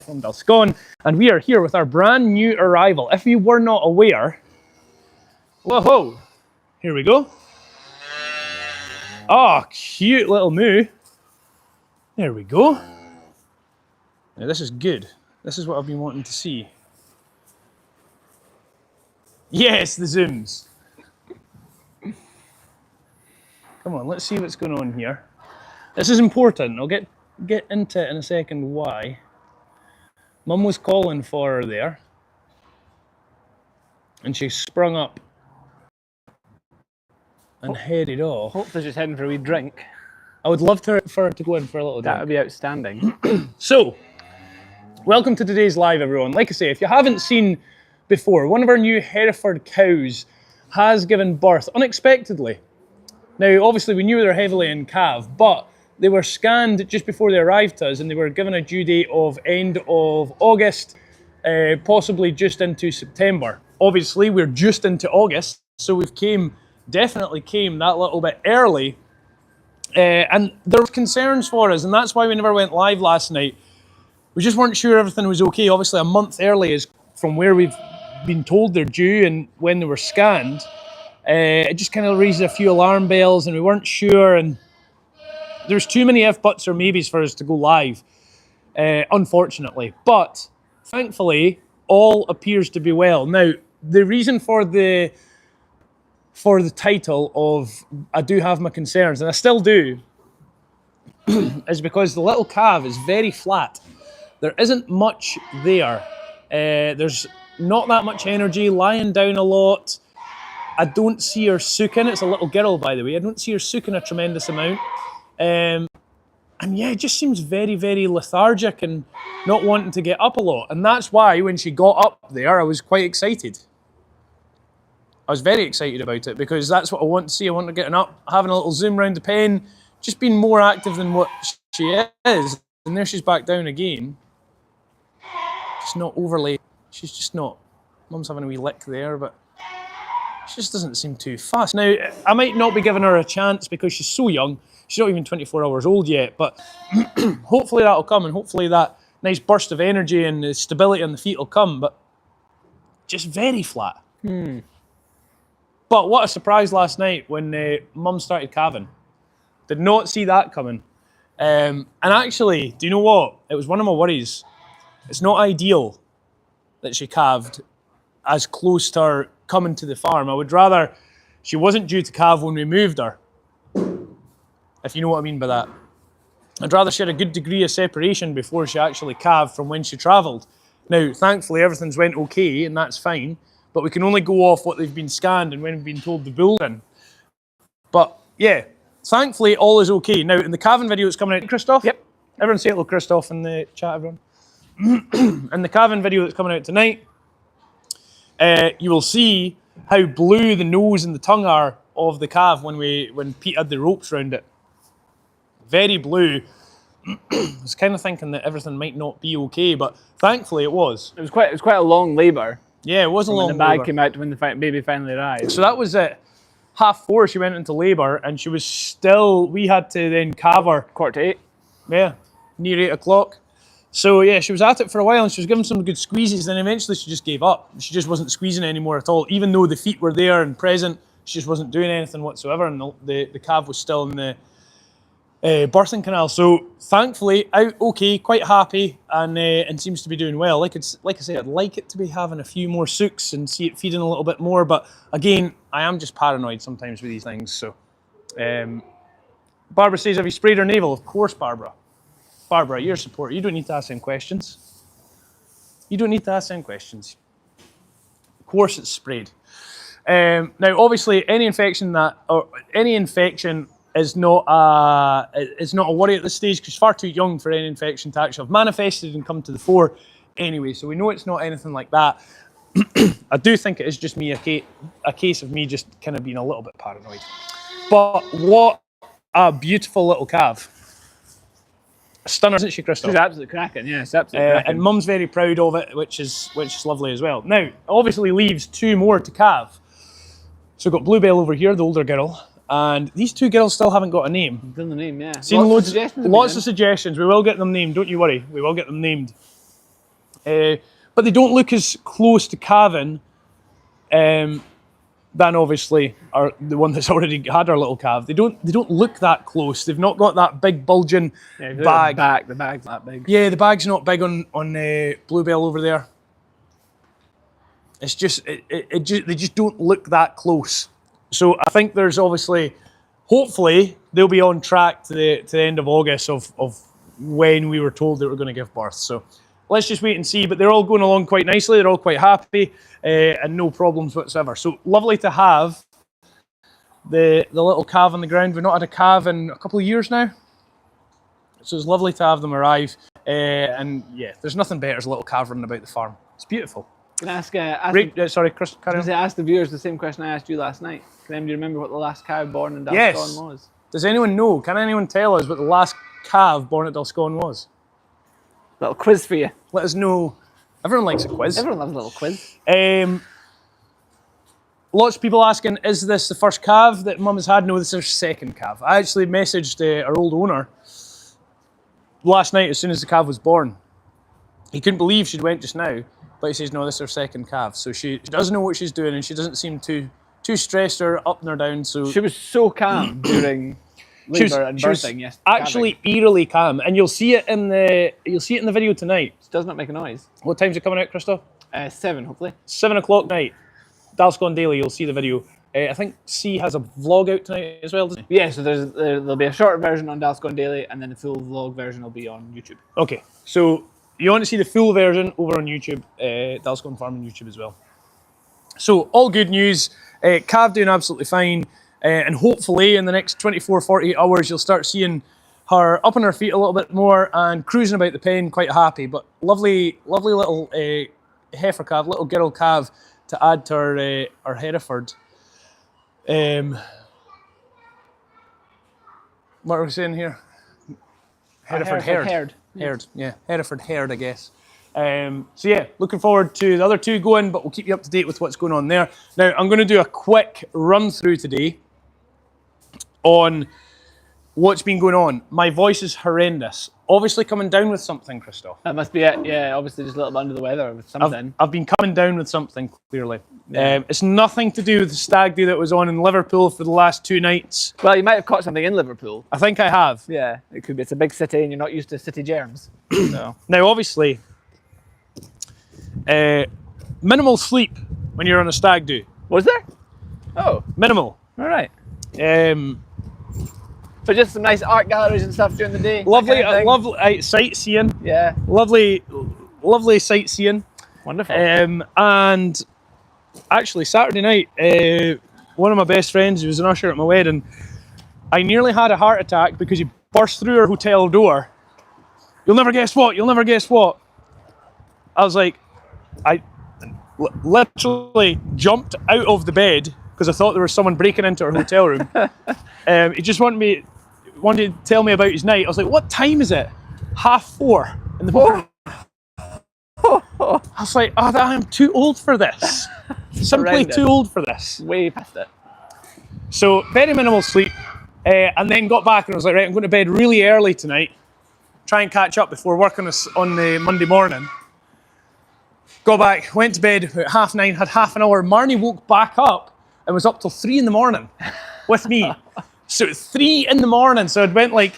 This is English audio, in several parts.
from Dalscon, and we are here with our brand new arrival. If you were not aware, whoa, here we go. Oh, cute little moo. There we go. Now this is good. This is what I've been wanting to see. Yes, the zooms. Come on, let's see what's going on here. This is important. I'll get into it in a second why. Mum was calling for her there, and she sprung up and headed off. Hopefully she's heading for a wee drink. I would love for her to go in for a little drink. That would be outstanding. So, welcome to today's live, everyone. Like I say, if you haven't seen before, one of our new Hereford cows has given birth unexpectedly. Now, obviously, we knew they were heavily in calf, but they were scanned just before they arrived to us, and they were given a due date of end of August, possibly just into September. Obviously, we're just into August, so we've definitely came that little bit early, and there were concerns for us, and that's why we never went live last night. We just weren't sure everything was okay. Obviously, a month early is from where we've been told they're due and when they were scanned. It just kind of raised a few alarm bells, and we weren't sure, and there's too many if, buts, or maybes for us to go live, unfortunately. But thankfully, all appears to be well. Now, the reason for the title of I do have my concerns, and I still do, is because the little calf is very flat. There isn't much there. There's not that much energy, lying down a lot. I don't see her sucking. It's a little girl, by the way. I don't see her sucking a tremendous amount. And yeah, it just seems very, very lethargic and not wanting to get up a lot. And that's why when she got up there, I was quite excited. I was very excited about it because that's what I want to see. I want her getting up, having a little zoom around the pen, just being more active than what she is. And there she's back down again. Just not overly, she's just not, Mum's having a wee lick there, but she just doesn't seem too fast. Now, I might not be giving her a chance because she's so young. She's not even 24 hours old yet, but hopefully that'll come, and hopefully that nice burst of energy and the stability on the feet will come, but just very flat. But what a surprise last night when Mum started calving. Did not see that coming. And actually, do you know what? It was one of my worries. It's not ideal that she calved as close to her coming to the farm. I would rather she wasn't due to calve when we moved her, if you know what I mean by that. I'd rather she had a good degree of separation before she actually calved from when she travelled. Now, thankfully, everything's went okay, and that's fine, but we can only go off what they've been scanned and when we've been told the bull's in. But, yeah, thankfully, all is okay. Now, in the calving video that's coming out, Christoph? Yep. Everyone say hello, Christoph, in the chat, everyone. In the calving video that's coming out tonight, you will see how blue the nose and the tongue are of the calf when Pete had the ropes around it. Very blue. I was kind of thinking that everything might not be okay, but thankfully it was. It was quite a long labour. Yeah, it was a long labour. When the bag came out, when the baby finally arrived. So that was at 4:30 she went into labour, and she was still, we had to then calve her. 7:45. Yeah, near 8 o'clock. So yeah, she was at it for a while, and she was giving some good squeezes, and eventually she just gave up. She just wasn't squeezing anymore at all. Even though the feet were there and present, she just wasn't doing anything whatsoever, and the calf was still in the birthing canal. So thankfully out okay, quite happy, and seems to be doing well. Like I said, I'd like it to be having a few more sucks and see it feeding a little bit more, but again, I am just paranoid sometimes with these things. So Barbara says, have you sprayed her navel? Of course, Barbara, your support. You don't need to ask them questions. You don't need to ask them questions. Of course it's sprayed. Now obviously any infection is not a worry at this stage because she's far too young for any infection to actually have manifested and come to the fore anyway. So we know it's not anything like that. I do think it is just me, a case of me just kind of being a little bit paranoid. But what a beautiful little calf. A stunner, isn't she, Christoph? She's absolutely cracking, yes, absolutely cracking. And Mum's very proud of it, which is lovely as well. Now, it obviously leaves 2 more to calve. So we've got Bluebell over here, the older girl, and these 2 girls still haven't got a name. Done the name, yeah. Seen lots of suggestions. We will get them named, don't you worry. We will get them named. But they don't look as close to calving than obviously the one that's already had our little calf. They don't look that close. They've not got that big bulging bag. The bag's not big. Yeah, the bag's not big on Bluebell over there. It's just they just don't look that close. So I think there's obviously, hopefully, they'll be on track to the end of August of when we were told they were going to give birth. So let's just wait and see. But they're all going along quite nicely. They're all quite happy and no problems whatsoever. So lovely to have the little calf on the ground. We've not had a calf in a couple of years now. So it's lovely to have them arrive. And yeah, there's nothing better as a little calf running about the farm. It's beautiful. Can I ask, Sorry, Chris, carry on. ask the viewers the same question I asked you last night. Can anybody remember what the last cow born in Dalston Yes. was? Does anyone know? Can anyone tell us what the last calf born at Dalston was? Little quiz for you. Let us know. Everyone likes a quiz. Everyone loves a little quiz. Lots of people asking, is this the first calf that Mum has had? No, this is her second calf. I actually messaged our old owner last night as soon as the calf was born. He couldn't believe she'd went just now, but he says, no, this is her second calf. So she doesn't know what she's doing, and she doesn't seem too stressed or up nor down. So She was so calm during labour and birthing. Yes, actually eerily calm, and you'll see it in the video tonight. It does not make a noise. What time's it coming out, Christoph? 7, hopefully. 7 o'clock night. Dalston Daily. You'll see the video. I think C has a vlog out tonight as well, doesn't he? Yeah, so there'll be a short version on Dalston Daily, and then the full vlog version will be on YouTube. Okay, so you want to see the full version over on YouTube, Dalston Farm on YouTube as well. So all good news. Calf doing absolutely fine, and hopefully in the next 24, 48 hours you'll start seeing her up on her feet a little bit more and cruising about the pen, quite happy. But lovely little heifer calf, little girl calf to add to our Hereford. What are we saying here? Hereford herd. Herd, yeah. Hereford herd, I guess. So yeah, looking forward to the other two going, but we'll keep you up to date with what's going on there. Now, I'm going to do a quick run through today on what's been going on. My voice is horrendous. Obviously coming down with something, Christoph. That must be it. Yeah, obviously just a little bit under the weather with something. I've been coming down with something, clearly. Yeah. It's nothing to do with the stag do that was on in Liverpool for the last 2 nights. Well, you might have caught something in Liverpool. I think I have. Yeah, it could be. It's a big city and you're not used to city germs. So. Now, obviously, minimal sleep when you're on a stag do. Was there? Oh, Minimal. all right. So just some nice art galleries and stuff during the day. lovely, kind of lovely sightseeing. Yeah. Lovely sightseeing. Wonderful. And actually, Saturday night, one of my best friends, who was an usher at my wedding, I nearly had a heart attack because he burst through our hotel door. You'll never guess what. You'll never guess what. I was like, I literally jumped out of the bed because I thought there was someone breaking into our hotel room. He just wanted to tell me about his night. I was like, what time is it? 4:30 in the morning. I was like, oh, I am too old for this. Simply Horrendous. too old for this. Way past it. So very minimal sleep, and then got back and I was like, right, I'm going to bed really early tonight. Try and catch up before work on the Monday morning. Got back, went to bed about 9:30, had half an hour. Marnie woke back up and was up till 3 in the morning with me. So 3 in the morning. So it went like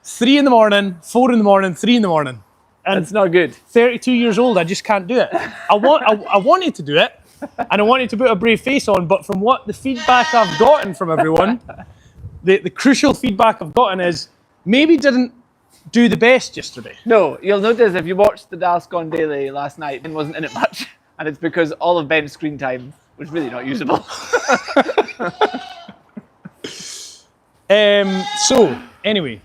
3 in the morning, 4 in the morning, 3 in the morning. And It's not good. 32 years old, I just can't do it. I wanted to do it, and I wanted to put a brave face on, but from what the feedback I've gotten from everyone, the crucial feedback I've gotten is maybe didn't do the best yesterday. No, you'll notice if you watched the Dalston Daily last night, Ben wasn't in it much, and it's because all of Ben's screen time was really not usable. So anyway,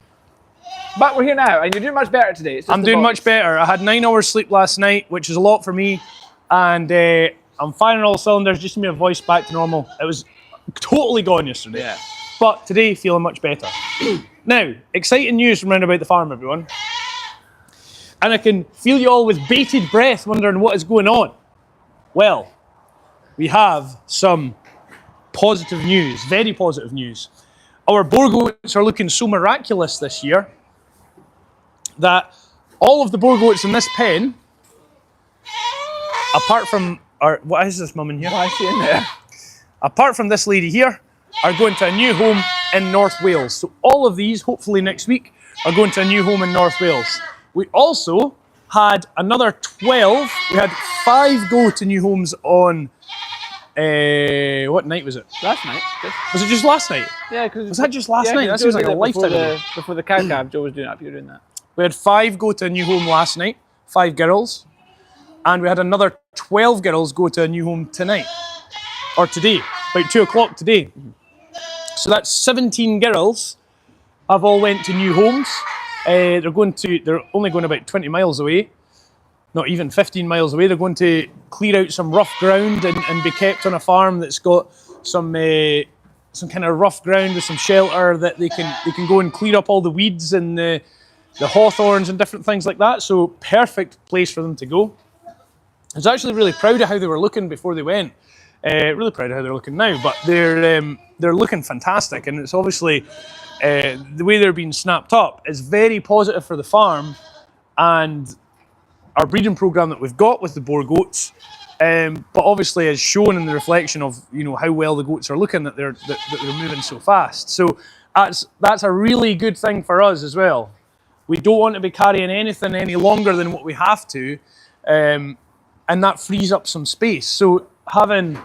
But we're here now, and you're doing much better today. It's just I'm the doing voice. much better. I had 9 hours sleep last night, which is a lot for me, and I'm firing all cylinders. Just to get my voice back to normal. It was totally gone yesterday. Yeah. But today, feeling much better. Now, exciting news from round about the farm, everyone. And I can feel you all with bated breath wondering what is going on. Well, we have some positive news, very positive news. Our Boer goats are looking so miraculous this year that all of the Boer goats in this pen apart from what is this mum in here? What I see in there? Apart from this lady here, are going to a new home in North Wales. So all of these, hopefully next week, are going to a new home in North Wales. We also had another 12. We had 5 go to new homes on, what night was it? Last night. Was it just last night? Yeah, because Was that just last night? That seems like a lifetime ago. Before the cow calf, Joe was doing that. You were doing that. We had 5 go to a new home last night, 5 girls. And we had another 12 girls go to a new home tonight. Or today, about 2 o'clock today. So that's 17 girls have all went to new homes. They're only going about 20 miles away, not even 15 miles away. They're going to clear out some rough ground and be kept on a farm that's got some kind of rough ground with some shelter that they can go and clear up all the weeds and the hawthorns and different things like that. So perfect place for them to go. I was actually really proud of how they were looking before they went. Really proud of how they're looking now, but they're looking fantastic, and it's obviously the way they're being snapped up is very positive for the farm and our breeding program that we've got with the Boer goats. But obviously, as shown in the reflection of how well the goats are looking, that they're moving so fast. So that's a really good thing for us as well. We don't want to be carrying anything any longer than what we have to, and that frees up some space. So having,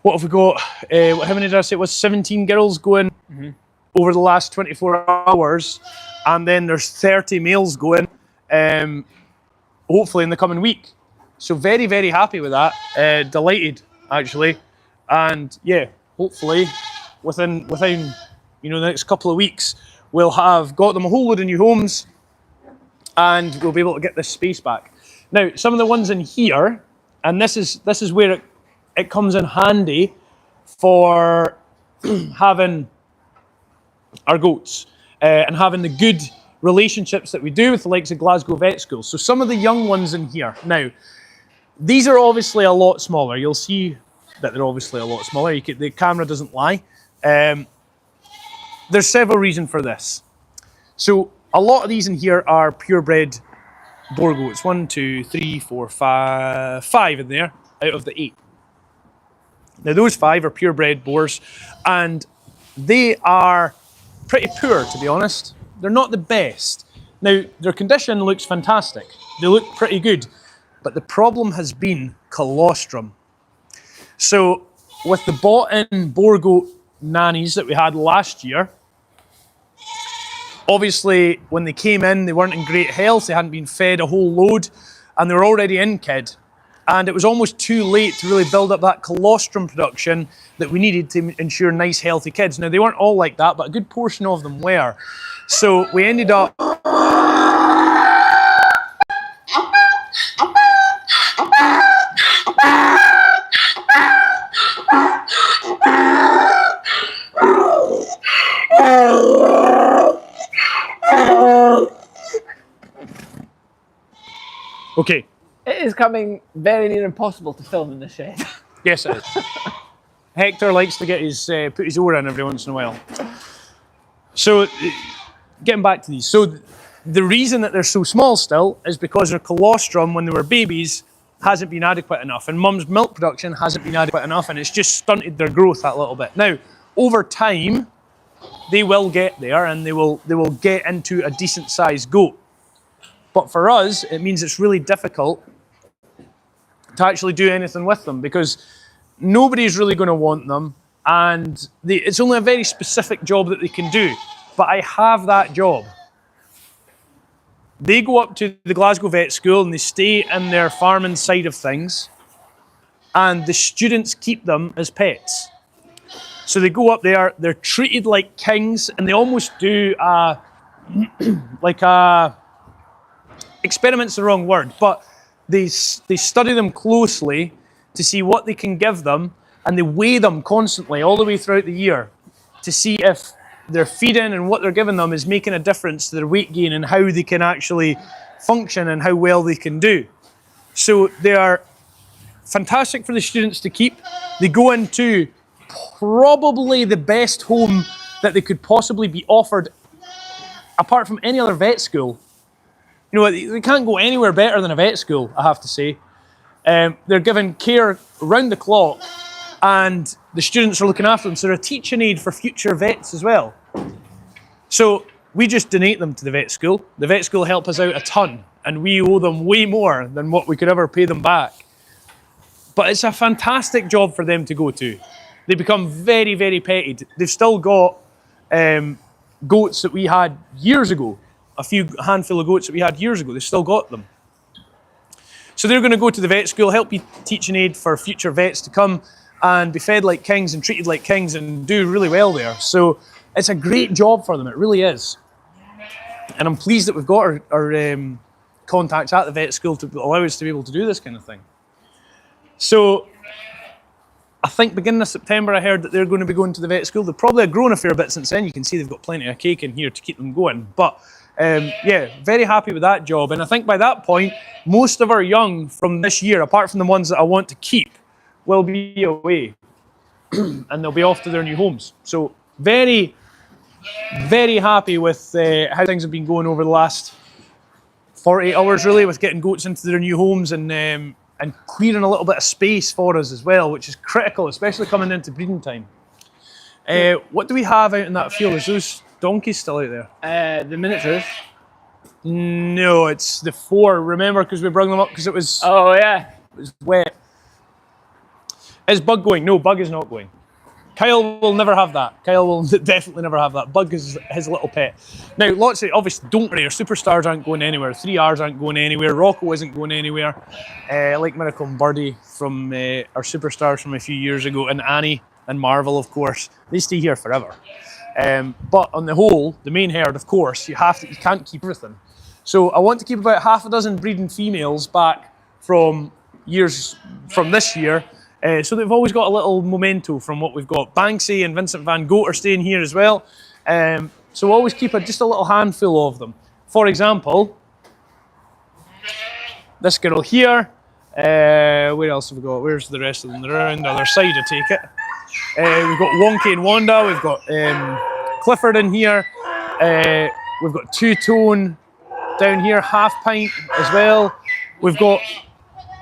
what have we got? How many did I say it was? 17 girls going over the last 24 hours, and then there's 30 males going, hopefully in the coming week. So very, very happy with that. Delighted, actually. And yeah, hopefully within the next couple of weeks, we'll have got them a whole load of new homes, and we'll be able to get this space back. Now, some of the ones in here, and this is where it comes in handy for having our goats and having the good relationships that we do with the likes of Glasgow Vet Schools. So some of the young ones in here. Now, these are obviously a lot smaller. You'll see that they're obviously a lot smaller. The camera doesn't lie. There's several reasons for this. So a lot of these in here are purebred Boer goats. 1, 2, 3, 4, 5 in there out of the 8. Now those 5 are purebred Boers, and they are pretty poor, to be honest. They're not the best. Now their condition looks fantastic. They look pretty good, but the problem has been colostrum. So with the bought-in Boer goat nannies that we had last year, obviously, when they came in, they weren't in great health. They hadn't been fed a whole load, and they were already in kid. And it was almost too late to really build up that colostrum production that we needed to ensure nice, healthy kids. Now, they weren't all like that, but a good portion of them were. So we ended up... Okay. It is coming very near impossible to film in the shed. Yes, it is. Hector likes to get put his oar in every once in a while. So, getting back to these. So, the reason that they're so small still is because their colostrum, when they were babies, hasn't been adequate enough, and mum's milk production hasn't been adequate enough, and it's just stunted their growth that little bit. Now, over time, they will get there, and they will get into a decent sized goat. But for us, it means it's really difficult to actually do anything with them, because nobody's really going to want them, and it's only a very specific job that they can do. But I have that job. They go up to the Glasgow Vet School and they stay in their farming side of things, and the students keep them as pets. So they go up there, they're treated like kings, and they almost do experiment's the wrong word, but they study them closely to see what they can give them, and they weigh them constantly all the way throughout the year to see if their feeding and what they're giving them is making a difference to their weight gain and how they can actually function and how well they can do. So they are fantastic for the students to keep. They go into probably the best home that they could possibly be offered apart from any other vet school. You know, they can't go anywhere better than a vet school, I have to say. They're given care round the clock, and the students are looking after them. So they're a teaching aid for future vets as well. So we just donate them to the vet school. The vet school help us out a ton, and we owe them way more than what we could ever pay them back. But it's a fantastic job for them to go to. They become very, very petted. They've still got goats that we had years ago, handful of goats that we had years ago. They've still got them. So they're going to go to the vet school, help be teaching aid for future vets to come and be fed like kings and treated like kings and do really well there. So it's a great job for them, it really is. And I'm pleased that we've got our contacts at the vet school to allow us to be able to do this kind of thing. So I think beginning of September, I heard that they're going to be going to the vet school. They've probably grown a fair bit since then. You can see they've got plenty of cake in here to keep them going. But yeah, very happy with that job. And I think by that point, most of our young from this year, apart from the ones that I want to keep, will be away. And they'll be off to their new homes. So very, very happy with how things have been going over the last 48 hours, really, with getting goats into their new homes and clearing a little bit of space for us as well, which is critical, especially coming into breeding time. What do we have out in that field? Is those donkeys still out there? The miniatures. No, it's the 4. Remember, because we brought them up because it was. Oh yeah. It was wet. Is Bug going? No, Bug is not going. Kyle will never have that. Kyle will definitely never have that. Bug is his little pet. Now, lots of, obviously, don't worry, our superstars aren't going anywhere. 3Rs aren't going anywhere. Rocco isn't going anywhere. Like Miracle and Birdie from our superstars from a few years ago, and Annie and Marvel, of course. They stay here forever. But on the whole, the main herd, of course, you can't keep everything. So I want to keep about half a dozen breeding females back from this year. So they've always got a little memento from what we've got. Banksy and Vincent Van Gogh are staying here as well. So we'll always keep just a little handful of them. For example, this girl here. Where else have we got? Where's the rest of them? They're around the other side, I take it. We've got Wonky and Wanda. We've got Clifford in here. We've got Two-Tone down here, Half Pint as well. We've got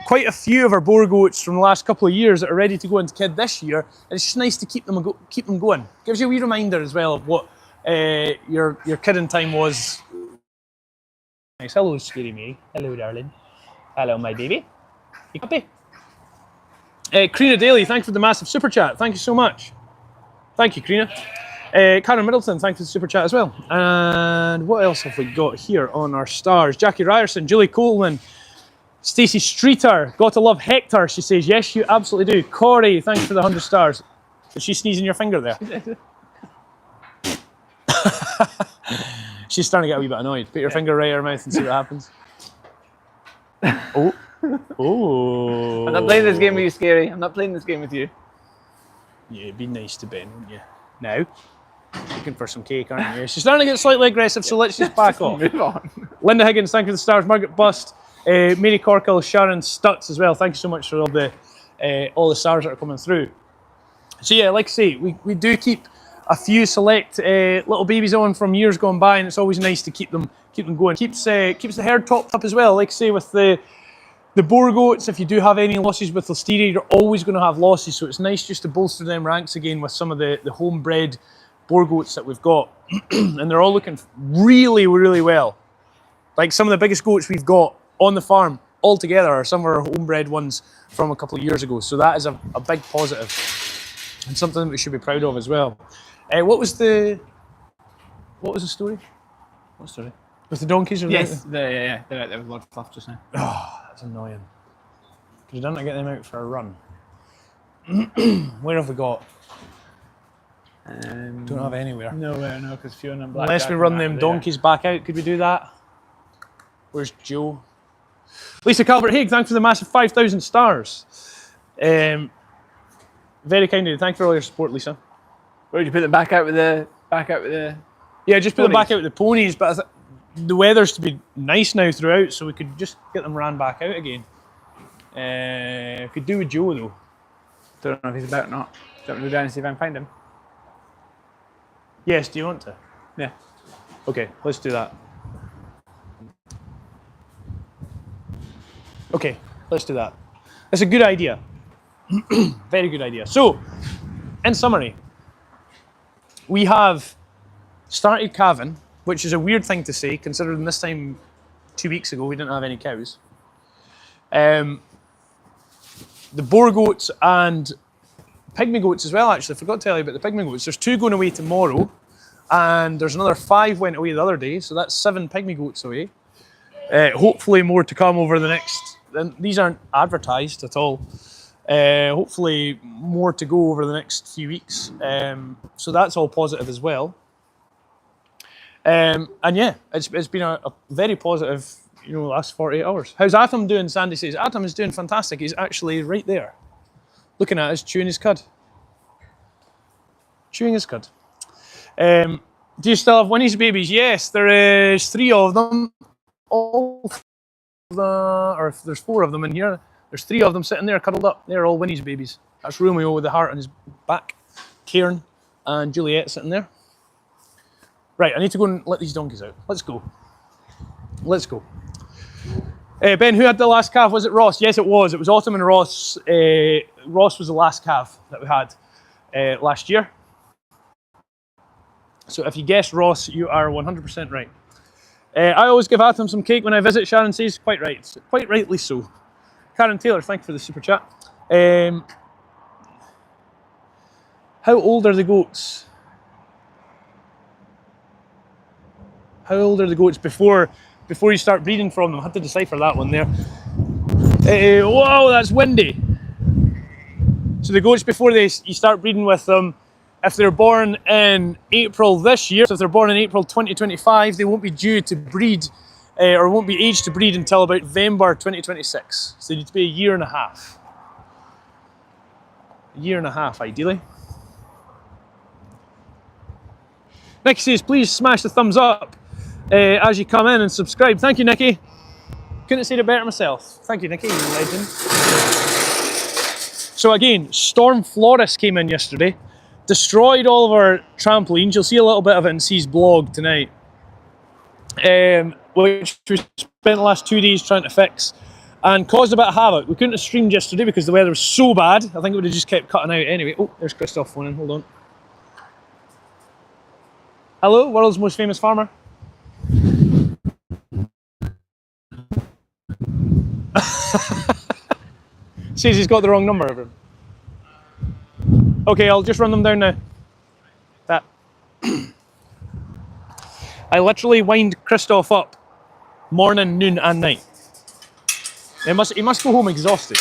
quite a few of our Boer goats from the last couple of years that are ready to go into kid this year. And it's just nice to keep them going. Gives you a wee reminder as well of what your kidding time was. Nice. Hello, Scary Me. Hello, darling. Hello, my baby. You happy? Karina Daly, thanks for the massive super chat. Thank you so much. Thank you, Karina. Karen Middleton, thanks for the super chat as well. And what else have we got here on our stars? Jackie Ryerson, Julie Coleman, Stacey Streeter, gotta love Hector. She says, yes, you absolutely do. Corey, thanks for the 100 stars. Is she sneezing your finger there? She's starting to get a wee bit annoyed. Put your finger right in her mouth and see what happens. Oh. Oh. I'm not playing this game with you, Scary. I'm not playing this game with you. Yeah, be nice to Ben, wouldn't you? Now, looking for some cake, aren't you? She's starting to get slightly aggressive, so let's just back off. Move on. Linda Higgins, thank you for the stars. Margaret Bust, Mary Corkle, Sharon Stutz as well. Thank you so much for all the stars that are coming through. So yeah, like I say, we do keep a few select little babies on from years gone by, and it's always nice to keep them going. Keeps the herd topped up as well. Like I say, with the Boer goats, if you do have any losses with Listeria, you're always going to have losses. So it's nice just to bolster them ranks again with some of the homebred Boer goats that we've got, and they're all looking really, really well. Like some of the biggest goats we've got on the farm altogether are some of our homebred ones from a couple of years ago. So that is a big positive and something that we should be proud of as well. What was the story? What story? With the donkeys? Or yes, they're out there with lots of fluff just now. Oh, that's annoying. Could you done to get them out for a run? Where have we got? Don't have anywhere. Nowhere, no, because Fiona and Black. Unless we run them donkeys back out, could we do that? Where's Joe? Lisa Calvert-Haig, thanks for the massive 5,000 stars. Very kind of you. Thanks for all your support, Lisa. Where did you put them back out with the? Yeah, just put them ponies? back out with the ponies, but the weather's to be nice now throughout, so we could just get them ran back out again. Could do with Joe though. Don't know if he's about or not. Do you want me to go down and see if I can find him? Yes, do you want to? Yeah. Okay, let's do that. Okay, let's do that. It's a good idea. Very good idea. So, in summary, we have started calving, which is a weird thing to say, considering this time 2 weeks ago we didn't have any cows. The Boer goats and pygmy goats as well, actually. I forgot to tell you about the pygmy goats. There's 2 going away tomorrow, and there's another 5 went away the other day, so that's 7 pygmy goats away. Hopefully more to come over the next... These aren't advertised at all. Hopefully more to go over the next few weeks. So that's all positive as well. And yeah, it's been a very positive, last 48 hours. How's Atom doing? Sandy says Atom is doing fantastic. He's actually right there, looking at us, chewing his cud. Chewing his cud. Do you still have Winnie's babies? Yes, there is 3 of them. Or if there's 4 of them in here, there's 3 of them sitting there cuddled up. They're all Winnie's babies. That's Romeo with the heart on his back. Kieran and Juliet sitting there. Right, I need to go and let these donkeys out. Let's go. Let's go. Ben, who had the last calf? Was it Ross? Yes, it was. It was Autumn and Ross. Ross was the last calf that we had last year. So if you guessed Ross, you are 100% right. I always give Atom some cake when I visit, Sharon says. Quite right. Quite rightly so. Karen Taylor, thank you for the super chat. How old are the goats? How old are the goats before you start breeding from them? I had to decipher that one there. Whoa, that's windy. So the goats, before you start breeding with them, if they're born in April this year, so if they're born in April 2025, they won't be due to breed, or won't be aged to breed until about November 2026. So they need to be a year and a half. A year and a half, ideally. Nicky says, please smash the thumbs up as you come in and subscribe. Thank you, Nicky. Couldn't have said it better myself. Thank you, Nicky, you're a legend. So again, Storm Flores came in yesterday, destroyed all of our trampolines. You'll see a little bit of it in C's blog tonight, which we spent the last 2 days trying to fix, and caused a bit of havoc. We couldn't have streamed yesterday because the weather was so bad. I think it would have just kept cutting out anyway. Oh, there's Christoph phoning, hold on. Hello, world's most famous farmer. Says he's got the wrong number of him. Okay, I'll just run them down now. That. I literally wind Christoph up morning, noon and night. He must go home exhausted.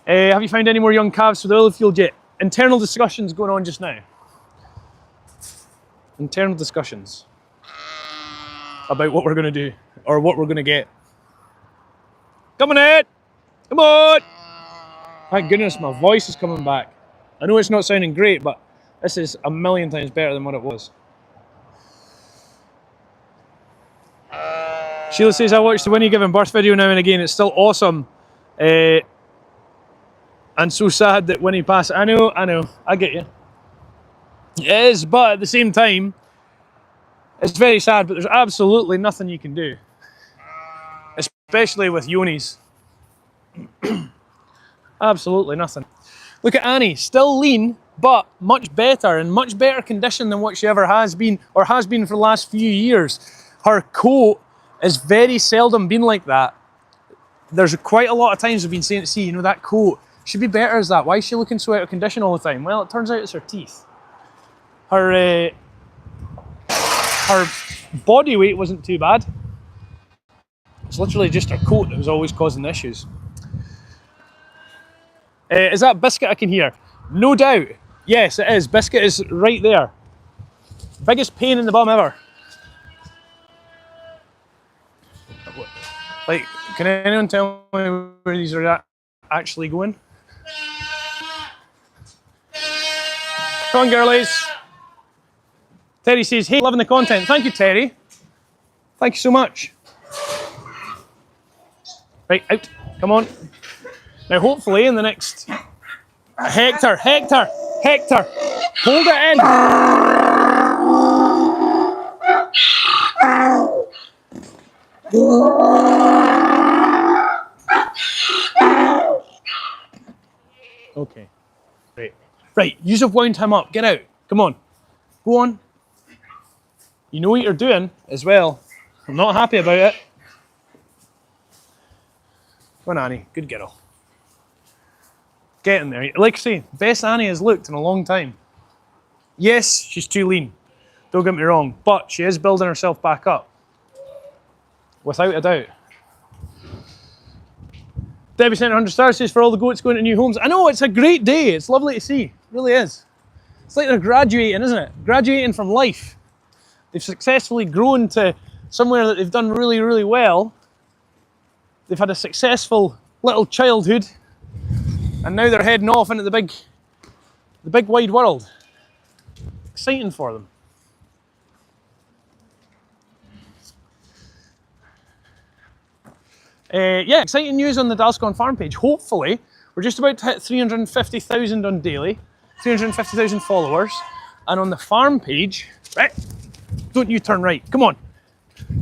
Have you found any more young calves for the oil field yet? Internal discussions going on just now. Internal discussions about what we're going to do or what we're going to get. Come on, Ed! Come on! Thank goodness my voice is coming back. I know it's not sounding great, but this is a million times better than what it was. Sheila says, I watch the Winnie giving birth video now and again. It's still awesome. And so sad that Winnie passed. I know, I get you. It is, but at the same time, it's very sad, but there's absolutely nothing you can do. Especially with Yonis. Absolutely nothing. Look at Annie, still lean, but much better, in much better condition than what she ever has been, or has been for the last few years. Her coat has very seldom been like that. There's quite a lot of times we've been saying to see, that coat should be better as that. Why is she looking so out of condition all the time? Well, it turns out it's her teeth. Her body weight wasn't too bad. It's literally just her coat that was always causing the issues. Is that Biscuit I can hear? No doubt. Yes, it is. Biscuit is right there. Biggest pain in the bum ever. Like, can anyone tell me where these are actually going? Come on, girlies. Terry says, hey, loving the content. Thank you, Terry. Thank you so much. Right, out. Come on. Now, hopefully, in the next... Hector! Hold it in! Okay. Right. Right, you've wound him up. Get out. Come on. Go on. You know what you're doing as well. I'm not happy about it. Come on, Annie. Good girl. Get in there. Like I say, best Annie has looked in a long time. Yes, she's too lean. Don't get me wrong. But she is building herself back up. Without a doubt. Debbie sent 100 stars, says for all the goats going to new homes. I know, it's a great day. It's lovely to see. It really is. It's like they're graduating, isn't it? Graduating from life. They've successfully grown to somewhere that they've done really, really well. They've had a successful little childhood. And now they're heading off into the big wide world. Exciting for them. Yeah, exciting news on the Dalscon farm page. Hopefully, we're just about to hit 350,000 on daily, 350,000 followers. And on the farm page, right, don't you turn right, come on.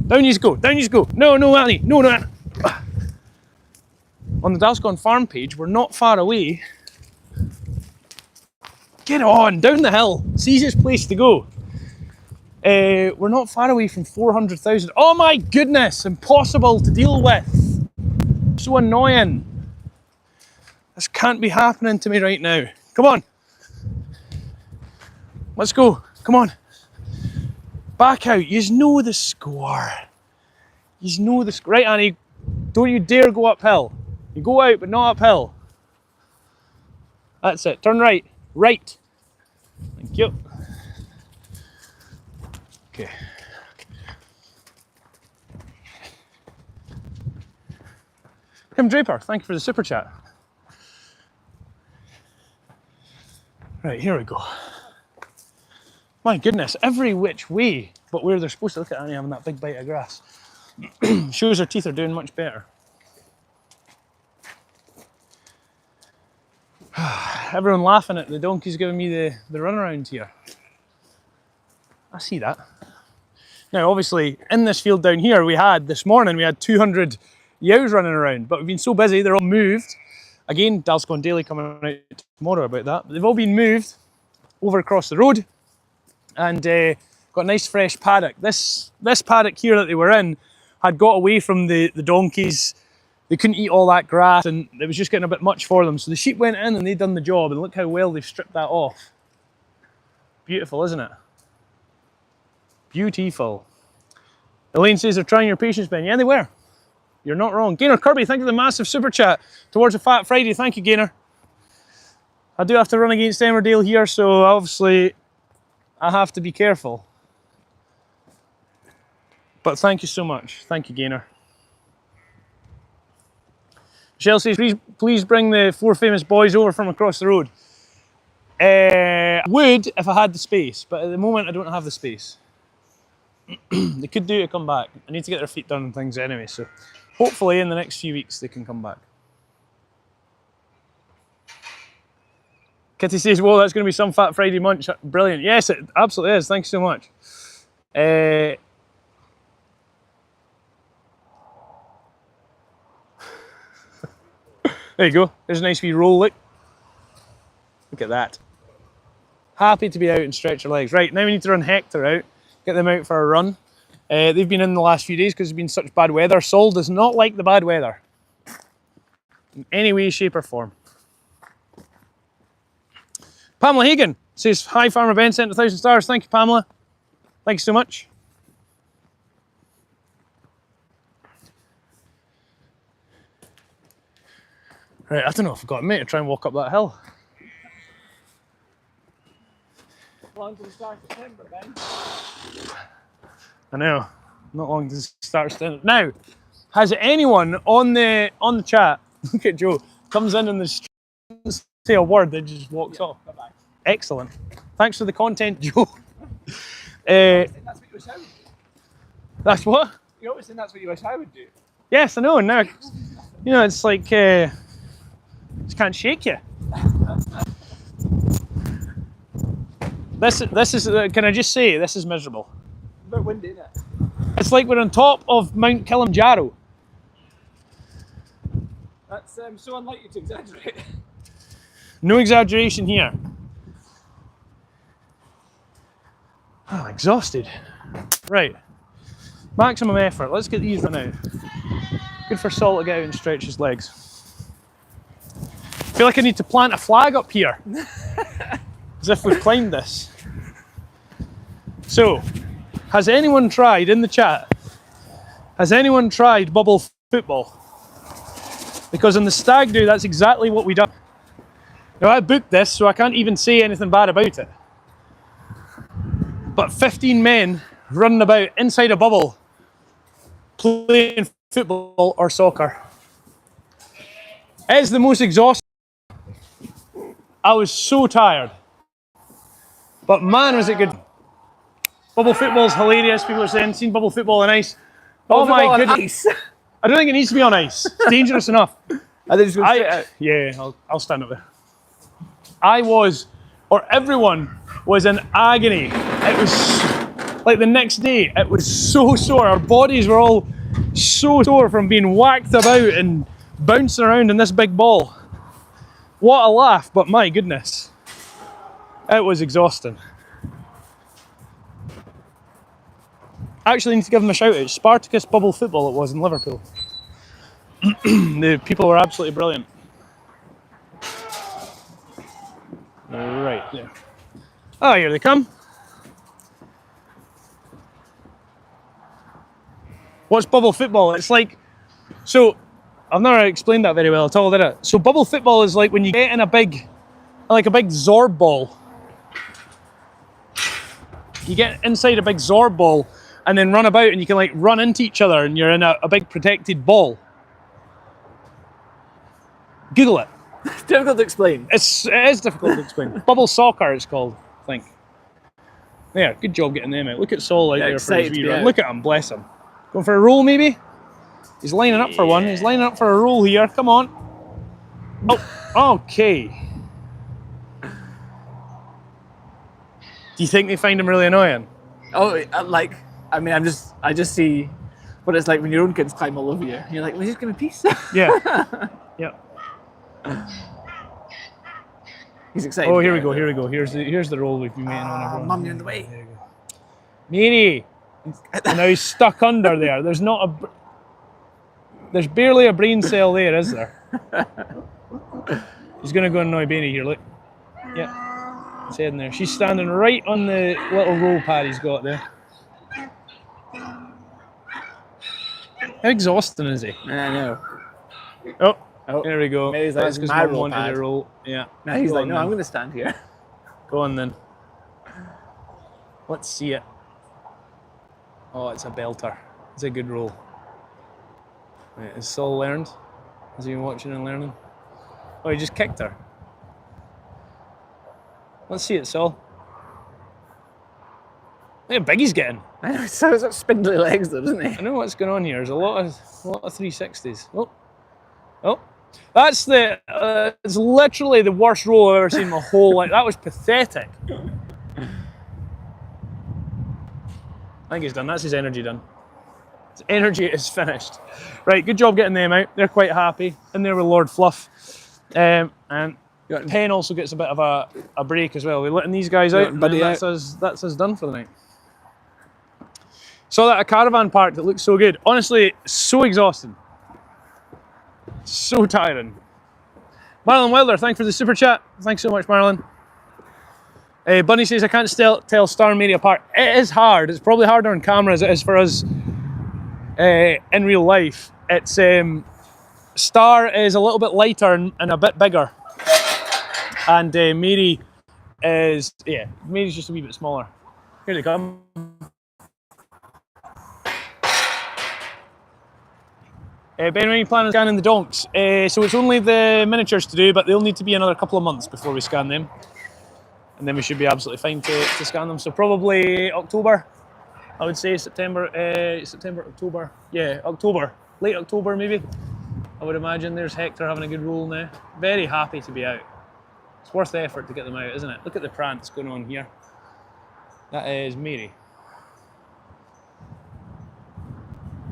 Down you go, down you go. No, no, Annie, no, no, Annie. On the Dalscon farm page, we're not far away. Get on, down the hill. It's the easiest place to go. We're not far away from 400,000. Oh my goodness, impossible to deal with. So annoying. This can't be happening to me right now. Come on. Let's go. Come on. Back out. You know the score. You know the score. Right, Annie. Don't you dare go uphill. You go out, but not uphill. That's it. Turn right. Right. Thank you. Okay. Kim Draper, thank you for the super chat. Right, here we go. My goodness, every which way, but where they're supposed to. Look at Annie having that big bite of grass. Shows her teeth are doing much better. Everyone laughing at the donkey's giving me the runaround here. I see that. Now, obviously, in this field down here, this morning, we had 200 yows running around, but we've been so busy, they're all moved. Again, Dalscon Daily coming out tomorrow about that. But they've all been moved over across the road and got a nice fresh paddock. This paddock here that they were in had got away from the donkeys. They couldn't eat all that grass and it was just getting a bit much for them. So the sheep went in and they'd done the job, and look how well they've stripped that off. Beautiful, isn't it? Beautiful. Elaine says they're trying your patience, Ben. Yeah, they were. You're not wrong. Gaynor Kirby, thank you for the massive super chat towards a Fat Friday. Thank you, Gaynor. I do have to run against Emmerdale here, so obviously I have to be careful. But thank you so much. Thank you, Gaynor. Michelle says, please bring the 4 famous boys over from across the road. Would if I had the space, but at the moment I don't have the space. They could do to come back. I need to get their feet done and things anyway, so hopefully in the next few weeks they can come back. Kitty says, whoa, that's going to be some Fat Friday munch. Brilliant. Yes, it absolutely is. Thanks so much. There you go. There's a nice wee roll, look. Look at that. Happy to be out and stretch your legs. Right, now we need to run Hector out. Get them out for a run. They've been in the last few days because it's been such bad weather. Sol does not like the bad weather. In any way, shape or form. Pamela Hagan says, hi Farmer Ben, sent 1,000 stars. Thank you, Pamela. Thank you so much. Right, I don't know if I've got a mate to try and walk up that hill. Long to the start of September, Ben. I know, not long to start standing. Now, has anyone on the chat, look at Joe, comes in the street, doesn't say a word, then just walks off. Bye-bye. Excellent. Thanks for the content, Joe. That's what you wish I would do. That's what? You're always saying that's what you wish I would do. Yes, I know. Now, you know, it's like, just can't shake you. This is, can I just say, this is miserable. A bit windy, isn't it? It's like we're on top of Mount Kilimanjaro. That's so unlike you to exaggerate. No exaggeration here. Oh, I'm exhausted. Right. Maximum effort. Let's get these run out. Good for Saul to get out and stretch his legs. I feel like I need to plant a flag up here. As if we've climbed this. So, has anyone tried, in the chat, has anyone tried bubble football? Because in the stag do, that's exactly what we done. Now I booked this, so I can't even say anything bad about it. But 15 men running about inside a bubble, playing football or soccer. It's the most exhausting. I was so tired. But man, was it good. Bubble football's hilarious. People are saying, seen bubble football on ice. Oh my goodness. I don't think it needs to be on ice. It's dangerous enough. Are they just going straight out? Yeah, I'll stand up there. Everyone was in agony. It was like the next day, it was so sore. Our bodies were all so sore from being whacked about and bouncing around in this big ball. What a laugh, but my goodness. It was exhausting. Actually need to give them a shout out. Spartacus Bubble Football it was in Liverpool. The people were absolutely brilliant. Right there. Oh, here they come. What's bubble football? It's like, so I've never explained that very well at all, did I? So bubble football is like when you get in a big Zorb ball. You get inside a big Zorb ball and then run about and you can like run into each other and you're in a big protected ball. Google it. It's difficult to explain. It is difficult to explain. Bubble soccer it's called, I think. There, good job getting them out. Look at Saul out there for his wee run. Look at him, bless him. Going for a roll maybe? He's lining up for one. He's lining up for a roll here. Come on. Oh, okay. Do you think they find him really annoying? Oh, like, I mean, I just see what it's like when your own kids climb all over you. You're like, well, just give me peace. Yeah. Yeah. He's excited. Oh, here we go. Here we go. Here's the roll we've been waiting on. Everyone. Mum, you're in the way. There you go. Mary. And now he's stuck under there. There's barely a brain cell there, is there? He's gonna go annoy Benny here. Look. Yeah. He's heading there. She's standing right on the little roll pad he's got there. How exhausting is he? I know. Oh, there we go. Mary's like, that's because Mum wanted to roll. Yeah. Now he's like, no, I'm going to stand here. Go on then. Let's see it. Oh, it's a belter. It's a good roll. Right, has Saul learned? Has he been watching and learning? Oh, he just kicked her. Let's see it, Saul. Look how big he's getting. I know, he's got spindly legs though, doesn't he? I know what's going on here. There's a lot of 360s. Oh. That's it's literally the worst roll I've ever seen in my whole life. That was pathetic. I think he's done. That's his energy done. His energy is finished. Right, good job getting them out. They're quite happy. In there with Lord Fluff. And Penn also gets a bit of a break as well. We're letting these guys out, and that's us done for the night. Saw that at a caravan park that looks so good. Honestly, so exhausting. So tiring. Marlon Wilder, thanks for the super chat. Thanks so much, Marlon. Bunny says, I can't tell Star and Mary apart. It is hard. It's probably harder on camera as it is for us in real life. It's Star is a little bit lighter and a bit bigger. And Mary is, Mary's just a wee bit smaller. Here they come. Ben, when are you planning on scanning the donks? So it's only the miniatures to do, but they'll need to be another couple of months before we scan them. And then we should be absolutely fine to scan them. So probably October, I would say September, October. Yeah, October, late October maybe. I would imagine. There's Hector having a good roll now. Very happy to be out. It's worth the effort to get them out, isn't it? Look at the prance going on here. That is Mary.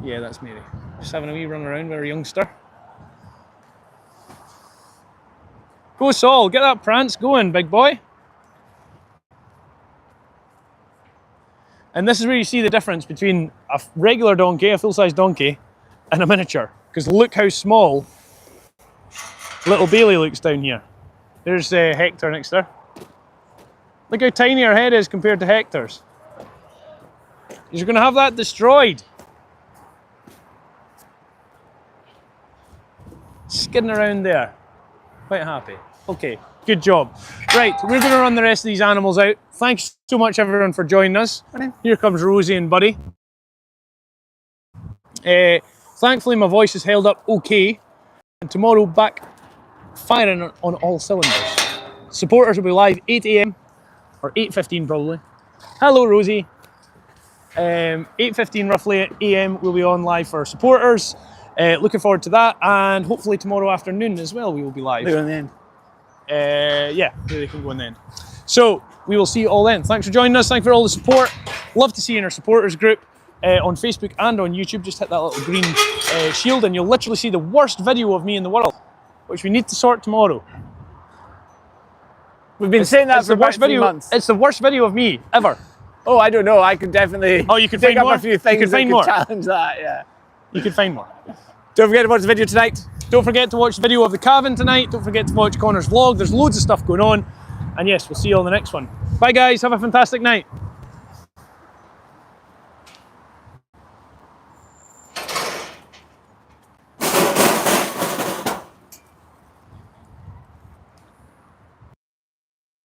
Yeah, that's Mary. Just having a wee run around with her youngster. Go Saul, get that prance going, big boy. And this is where you see the difference between a regular donkey, a full-size donkey, and a miniature. Because look how small little Bailey looks down here. There's Hector next there. Look how tiny her head is compared to Hector's. You're going to have that destroyed. Skidding around there. Quite happy. Okay, good job. Right, we're going to run the rest of these animals out. Thanks so much, everyone, for joining us. Here comes Rosie and Buddy. Thankfully, my voice is held up okay. And tomorrow, back firing on all cylinders. Supporters will be live 8 a.m. or 8:15 probably. Hello, Rosie. 8:15 roughly a.m. we'll be on live for supporters. Looking forward to that, and hopefully tomorrow afternoon as well we will be live. They're in the end. Yeah, they can go in the end. So we will see you all then. Thanks for joining us. Thanks for all the support. Love to see you in our supporters group on Facebook and on YouTube. Just hit that little green shield and you'll literally see the worst video of me in the world, which we need to sort tomorrow. We've been saying that for about 3 months. It's the worst video of me ever. Oh, I don't know. I could definitely. Oh, you could take find up more? a few things You could find that more? could challenge that. Yeah. You can find more. Don't forget to watch the video tonight. Don't forget to watch the video of the Calving tonight. Don't forget to watch Connor's vlog. There's loads of stuff going on. And yes, we'll see you on the next one. Bye guys, have a fantastic night.